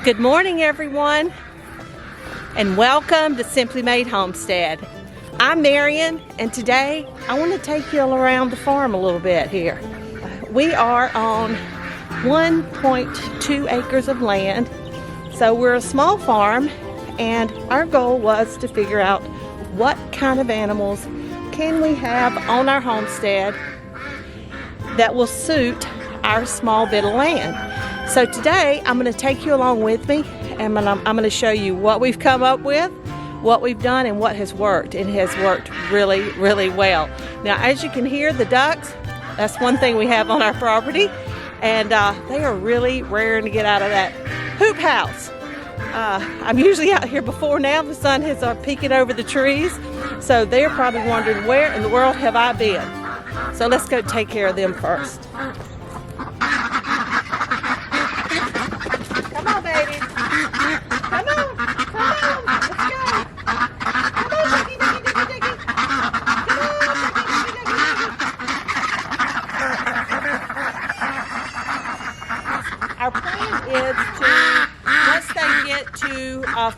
Good morning, everyone, and welcome to Simply Made Homestead. I'm Marian, and today I want to take you around the farm a little bit here. We are on 1.2 acres of land, so we're a small farm, and our goal was to figure out what kind of animals can we have on our homestead that will suit our small bit of land. So today I'm going to take you along with me, and I'm going to show you what we've come up with, what we've done, and what has worked. It has worked really, really well. Now, as you can hear, the ducks, that's one thing we have on our property, and they are really raring to get out of that hoop house. I'm usually out here before now. The sun is peeking over the trees, so they're probably wondering, where in the world have I been? So let's go take care of them first. Come on, baby. Come on. Let's go. Come on, diggy, diggy, diggy, diggy. Come on, diggy, diggy, diggy. Our plan is to, once they get to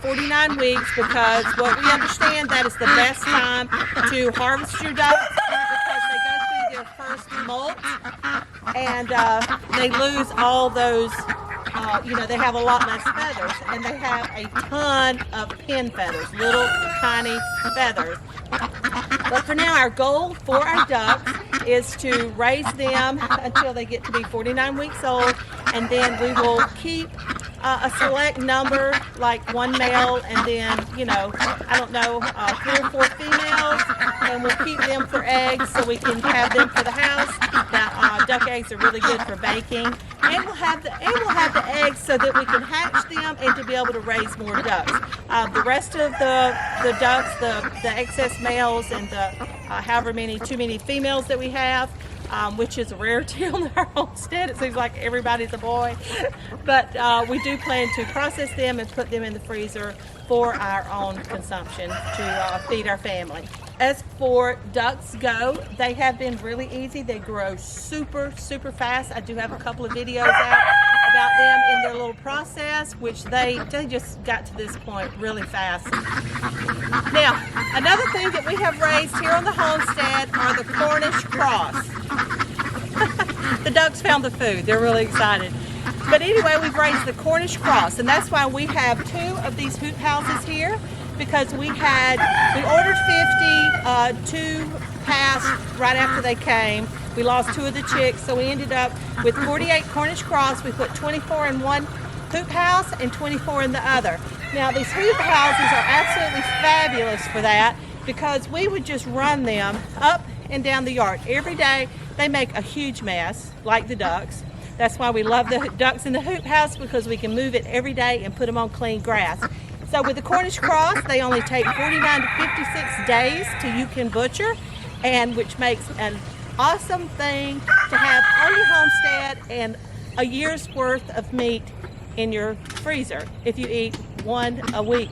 49 weeks, because what we understand, that is the best time to harvest your ducks, because they go through their first molt and they lose all those, they have a lot less feathers, and they have a ton of pin feathers, little tiny feathers. But for now, our goal for our ducks is to raise them until they get to be 49 weeks old, and then we will keep a select number, like one male, and then, 3 or 4 females, and we'll keep them for eggs so we can have them for the house. Now, duck eggs are really good for baking, and we'll have the eggs so that we can hatch them and to be able to raise more ducks. The rest of the ducks, the excess males, and the too many females that we have, which is a rarity on our homestead. It seems like everybody's a boy. But we do plan to process them and put them in the freezer for our own consumption to feed our family. As for ducks go, they have been really easy. They grow super, super fast. I do have a couple of videos out about them in their little process, which they just got to this point really fast. Now, another thing that we have raised here on the homestead are the Cornish Cross. The ducks found the food. They're really excited. But anyway, we've raised the Cornish Cross, and that's why we have 2 of these hoop houses here, because we ordered 50, 2 passed right after they came. We lost 2 of the chicks, so we ended up with 48 Cornish Cross. We put 24 in one hoop house and 24 in the other. Now, these hoop houses are absolutely fabulous for that, because we would just run them up and down the yard every day. They make a huge mess, like the ducks. That's why we love the ducks in the hoop house, because we can move it every day and put them on clean grass. So with the Cornish Cross, they only take 49 to 56 days till you can butcher, and which makes an awesome thing to have on your homestead, and a year's worth of meat in your freezer if you eat one a week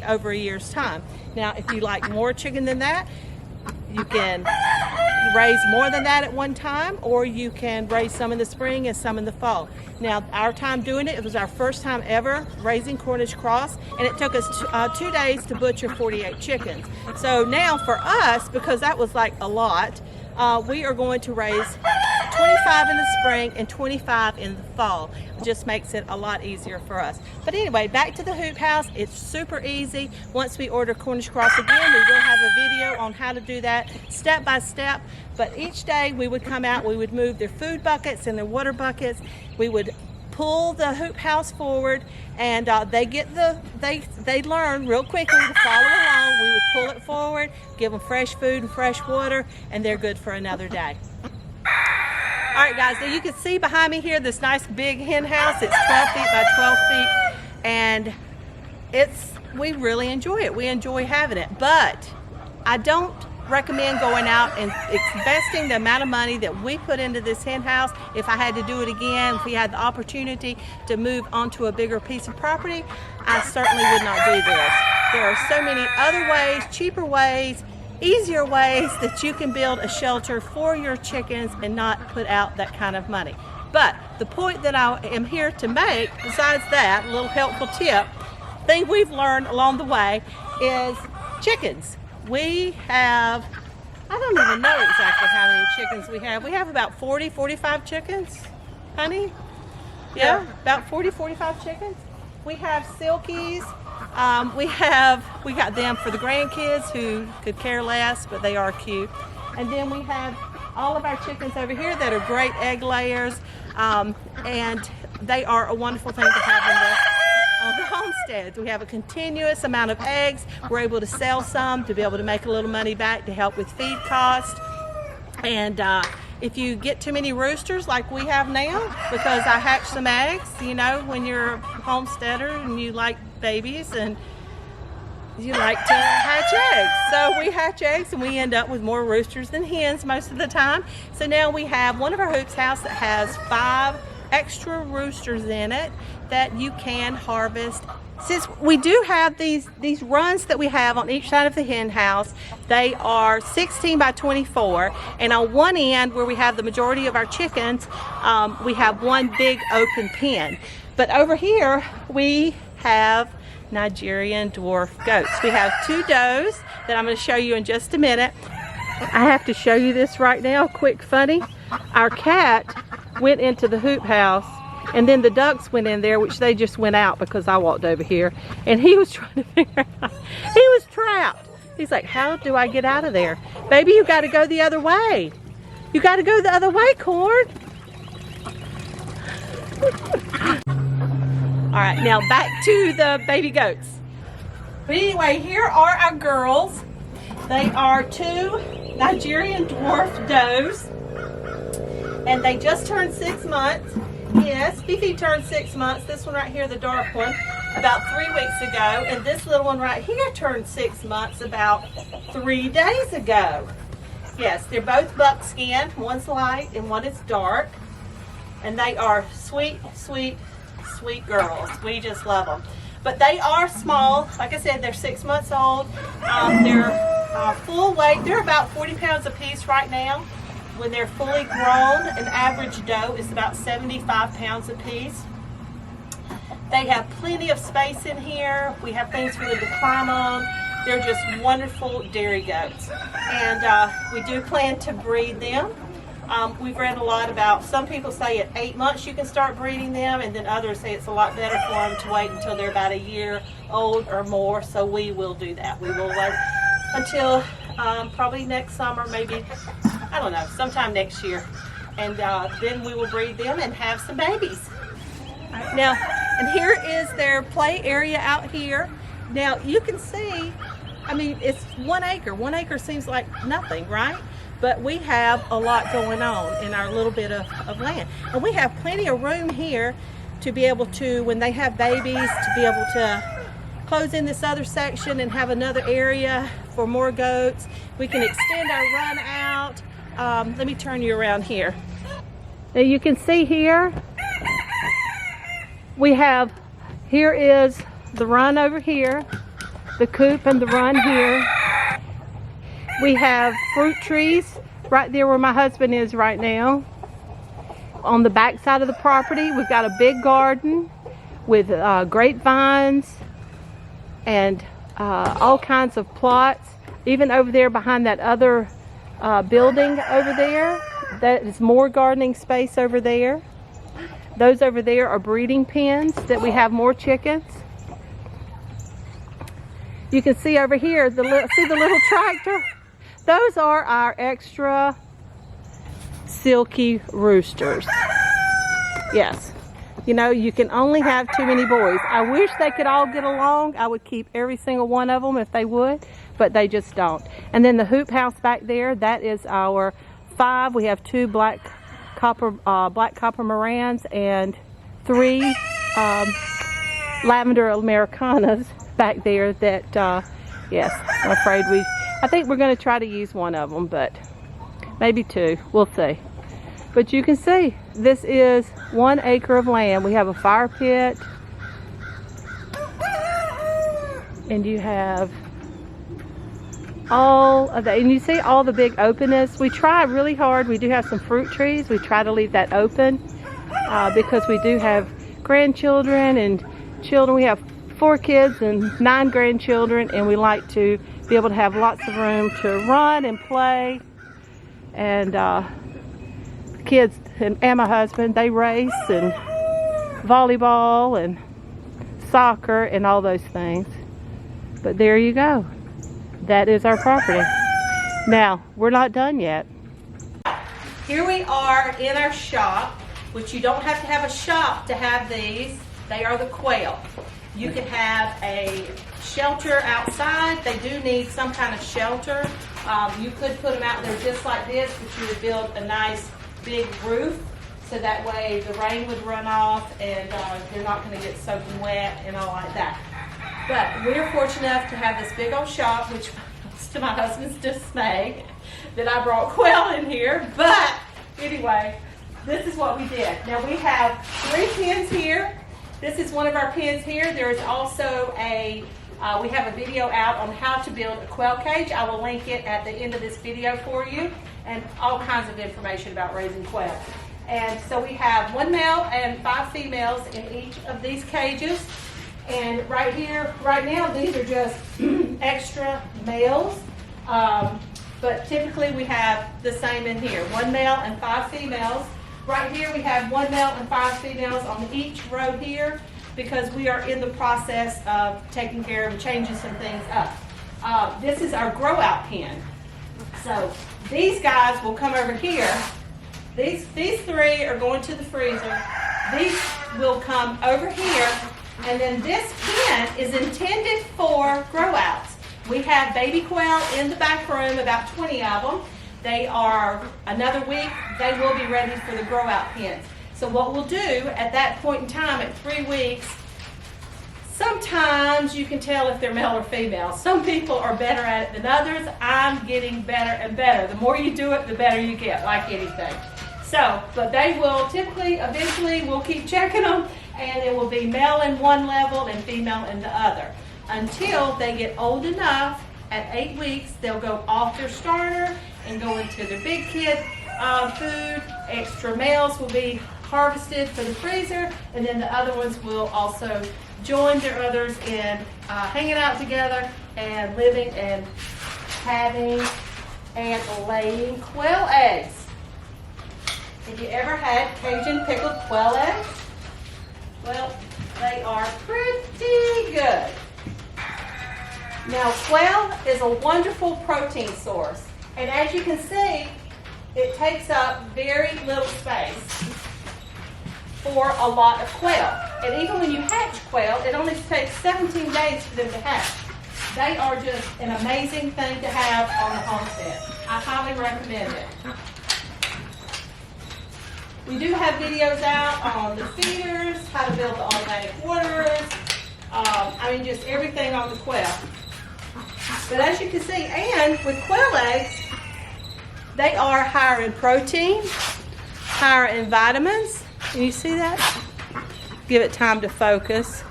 over a year's time. Now, if you like more chicken than that, you can raise more than that at one time, or you can raise some in the spring and some in the fall. Now, our time doing it was our first time ever raising Cornish Cross, and it took us 2 days to butcher 48 chickens. So now for us, because that was like a lot, we are going to raise 25 in the spring and 25 in the fall. It just makes it a lot easier for us. But anyway, back to the hoop house. It's super easy. Once we order Cornish Cross again, we will have a video on how to do that step by step. But each day we would come out, we would move their food buckets and their water buckets. We would pull the hoop house forward, and they learn real quickly to follow along. We would pull it forward, give them fresh food and fresh water, and they're good for another day. All right, guys, now you can see behind me here this nice big hen house. It's 12 feet by 12 feet, and we really enjoy it. We enjoy having it, but I don't recommend going out and investing the amount of money that we put into this hen house. If I had to do it again, if we had the opportunity to move onto a bigger piece of property, I certainly would not do this. There are so many other ways, cheaper ways, easier ways that you can build a shelter for your chickens and not put out that kind of money. But the point that I am here to make, besides that, a little helpful tip, thing we've learned along the way is chickens. We have, I don't even know exactly how many chickens we have. We have about 40, 45 chickens, honey? Yeah, about 40, 45 chickens. We have silkies. We got them for the grandkids who could care less, but they are cute. And then we have all of our chickens over here that are great egg layers, and they are a wonderful thing to have on the homesteads. We have a continuous amount of eggs. We're able to sell some to be able to make a little money back to help with feed costs. And if you get too many roosters like we have now, because I hatch some eggs, you know, when you're a homesteader and you like babies and you like to hatch eggs. So we hatch eggs and we end up with more roosters than hens most of the time. So now we have one of our hoops house that has 5 extra roosters in it that you can harvest. Since we do have these runs that we have on each side of the hen house, they are 16 by 24, and on one end where we have the majority of our chickens, we have one big open pen. But over here we have Nigerian dwarf goats. We have 2 does that I'm going to show you in just a minute. I have to show you this right now, quick funny. Our cat went into the hoop house, and then the ducks went in there, which they just went out because I walked over here, and he was trying to figure out, he was trapped. He's like, how do I get out of there? Baby, you got to go the other way. You got to go the other way, Corn. All right, now back to the baby goats. But anyway, here are our girls. They are 2 Nigerian dwarf does, and they just turned 6 months. Yes, Fifi turned 6 months. This one right here, the dark one, about 3 weeks ago. And this little one right here turned 6 months about 3 days ago. Yes, they're both buckskin. One's light and one is dark. And they are sweet, sweet, sweet girls. We just love them. But they are small. Like I said, they're 6 months old. They're full weight. They're about 40 pounds a piece right now. When they're fully grown, an average doe is about 75 pounds a piece. They have plenty of space in here. We have things for them to climb on. They're just wonderful dairy goats. And we do plan to breed them. We've read a lot about, some people say at 8 months you can start breeding them, and then others say it's a lot better for them to wait until they're about a year old or more. So we will do that. We will wait until probably next summer, maybe, I don't know, sometime next year. And then we will breed them and have some babies. Right, now, and here is their play area out here. Now, you can see, I mean, it's 1 acre. 1 acre seems like nothing, right? But we have a lot going on in our little bit of land. And we have plenty of room here to be able to, when they have babies, to be able to close in this other section and have another area for more goats. We can extend our run out. Let me turn you around here. Now you can see here, we have, here is the run over here, the coop and the run here. We have fruit trees right there where my husband is right now. On the back side of the property, we've got a big garden with grapevines and all kinds of plots. Even over there behind that other building over there, that is more gardening space over there. Those over there are breeding pens that we have more chickens. You can see over here, see the little tractor? Those are our extra silky roosters. Yes. You know, you can only have too many boys. I wish they could all get along. I would keep every single one of them if they would, but they just don't. And then the hoop house back there, that is our 5. We have 2 black copper Marians and 3 lavender Americanas back there that, yes, I'm afraid I think we're going to try to use one of them, but maybe 2. We'll see. But you can see, this is 1 acre of land. We have a fire pit. And you have all of that. And you see all the big openness. We try really hard. We do have some fruit trees. We try to leave that open. because we do have grandchildren and children. We have 4 kids and 9 grandchildren, and we like to be able to have lots of room to run and play. And kids and my husband, they race and volleyball and soccer and all those things. But there you go. That is our property. Now, we're not done yet. Here we are in our shop, which you don't have to have a shop to have these. They are the Quail. You can have a shelter outside. They do need some kind of shelter. You could put them out there just like this, but you would build a nice big roof so that way the rain would run off and they're not going to get soaking wet and all like that. But we're fortunate enough to have this big old shop, which was to my husband's dismay that I brought Quail in here. But anyway, this is what we did. Now we have 3 pens here. This is one of our pens here. There is also we have a video out on how to build a quail cage. I will link it at the end of this video for you, and all kinds of information about raising quail. And so we have 1 male and 5 females in each of these cages. And right here, right now, these are just extra males. But typically we have the same in here, 1 male and 5 females. Right here we have 1 male and 5 females on each row here because we are in the process of taking care of and changing some things up. This is our grow out pen. So these guys will come over here. These 3 are going to the freezer. These will come over here, and then this pen is intended for grow outs. We have baby quail in the back room, about 20 of them. They are, another week, they will be ready for the grow out pens. So what we'll do at that point in time, at 3 weeks, sometimes you can tell if they're male or female. Some people are better at it than others. I'm getting better and better. The more you do it, the better you get, like anything. So, but they will typically, eventually, we'll keep checking them, and it will be male in one level and female in the other. Until they get old enough, at 8 weeks, they'll go off their starter and go into their big kid food. Extra males will be harvested for the freezer, and then the other ones will also join their others in hanging out together and living and having and laying quail eggs. Have you ever had Cajun pickled quail eggs? Well, they are pretty good. Now, quail is a wonderful protein source, and as you can see, it takes up very little space for a lot of quail. And even when you hatch quail, it only takes 17 days for them to hatch. They are just an amazing thing to have on the homestead. I highly recommend it. We do have videos out on the feeders, how to build the automatic waterers, just everything on the quail. But as you can see, and with quail eggs, they are higher in protein, higher in vitamins. Can you see that? Give it time to focus.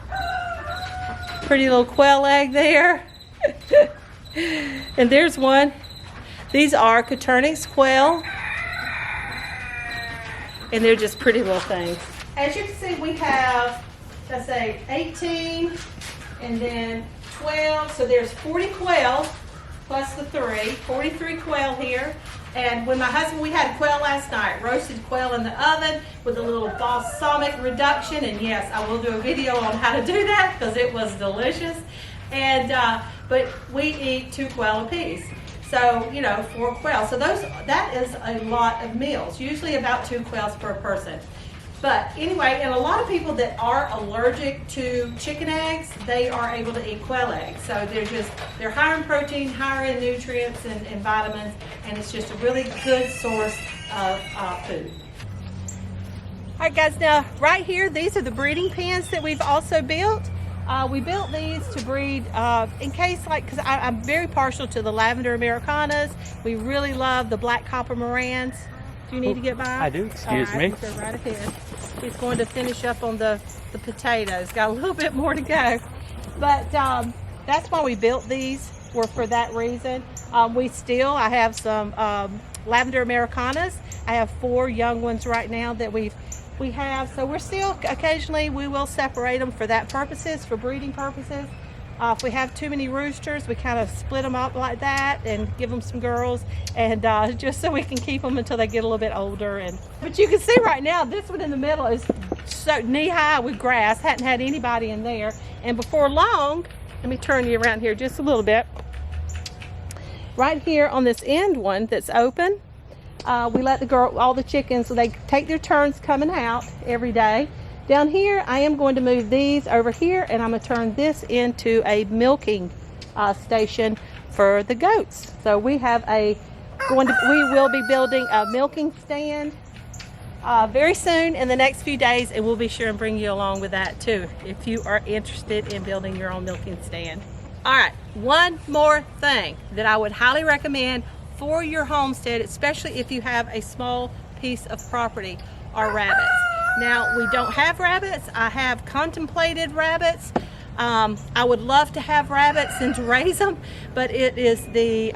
Pretty little quail egg there. And there's one. These are Cornish quail. And they're just pretty little things. As you can see, we have, let's say, 18 and then 12. So there's 40 quail plus the 3, 43 quail here. And when my husband, we had quail last night, roasted quail in the oven with a little balsamic reduction. And yes, I will do a video on how to do that because it was delicious. And but we eat 2 quail apiece. So, 4 quail. So that is a lot of meals, usually about 2 quails per person. But anyway, and a lot of people that are allergic to chicken eggs, they are able to eat quail eggs. So they're higher in protein, higher in nutrients and vitamins, and it's just a really good source of food. All right, guys, now right here, these are the breeding pens that we've also built. We built these to breed in case, because I'm very partial to the lavender Americanas. We really love the black copper Marans. Do you need to get by? I do, excuse me. Go right ahead. He's going to finish up on the potatoes. Got a little bit more to go. But that's why we built these, were for that reason. I have some lavender Americanas. I have 4 young ones right now that we've we have, so we're still, occasionally we will separate them for that purposes, for breeding purposes. If we have too many roosters, we kind of split them up like that and give them some girls, and just so we can keep them until they get a little bit older. But you can see right now, this one in the middle is so knee-high with grass. Hadn't had anybody in there. And before long, let me turn you around here just a little bit. Right here on this end one that's open, we let all the chickens, so they take their turns coming out every day. Down here, I am going to move these over here, and I'm going to turn this into a milking station for the goats. So we have we will be building a milking stand very soon in the next few days, and we'll be sure and bring you along with that too if you are interested in building your own milking stand. All right, one more thing that I would highly recommend for your homestead, especially if you have a small piece of property, are rabbits. Now, we don't have rabbits. I have contemplated rabbits. I would love to have rabbits and to raise them, but it is the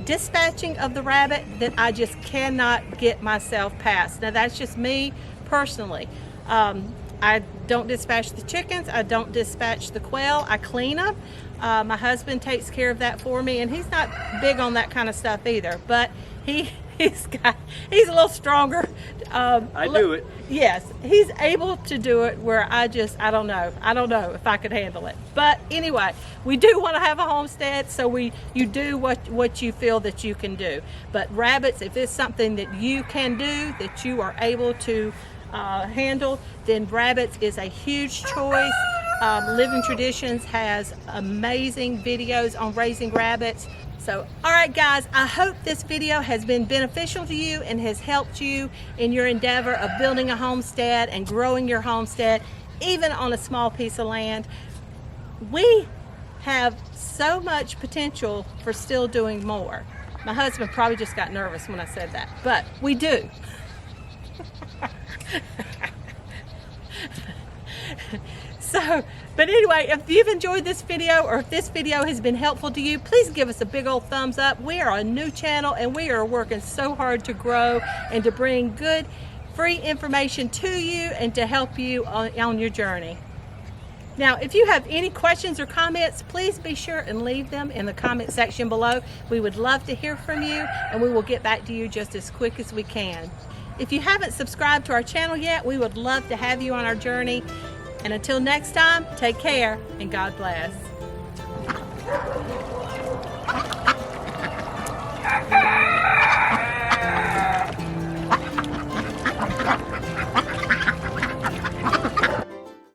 dispatching of the rabbit that I just cannot get myself past. Now, that's just me personally. I don't dispatch the chickens. I don't dispatch the quail. I clean them. My husband takes care of that for me, and he's not big on that kind of stuff either, but he's a little stronger. I do it. Yes, he's able to do it where I don't know if I could handle it. But anyway, we do want to have a homestead, so you do what you feel that you can do. But rabbits, if it's something that you can do, that you are able to handle, then rabbits is a huge choice. Living Traditions has amazing videos on raising rabbits. So, all right guys, I hope this video has been beneficial to you and has helped you in your endeavor of building a homestead and growing your homestead, even on a small piece of land. We have so much potential for still doing more. My husband probably just got nervous when I said that, but we do. But anyway, if you've enjoyed this video, or if this video has been helpful to you, please give us a big old thumbs up. We are a new channel, and we are working so hard to grow and to bring good, free information to you and to help you on your journey. Now, if you have any questions or comments, please be sure and leave them in the comment section below. We would love to hear from you, and we will get back to you just as quick as we can. If you haven't subscribed to our channel yet, we would love to have you on our journey. And until next time, take care and God bless.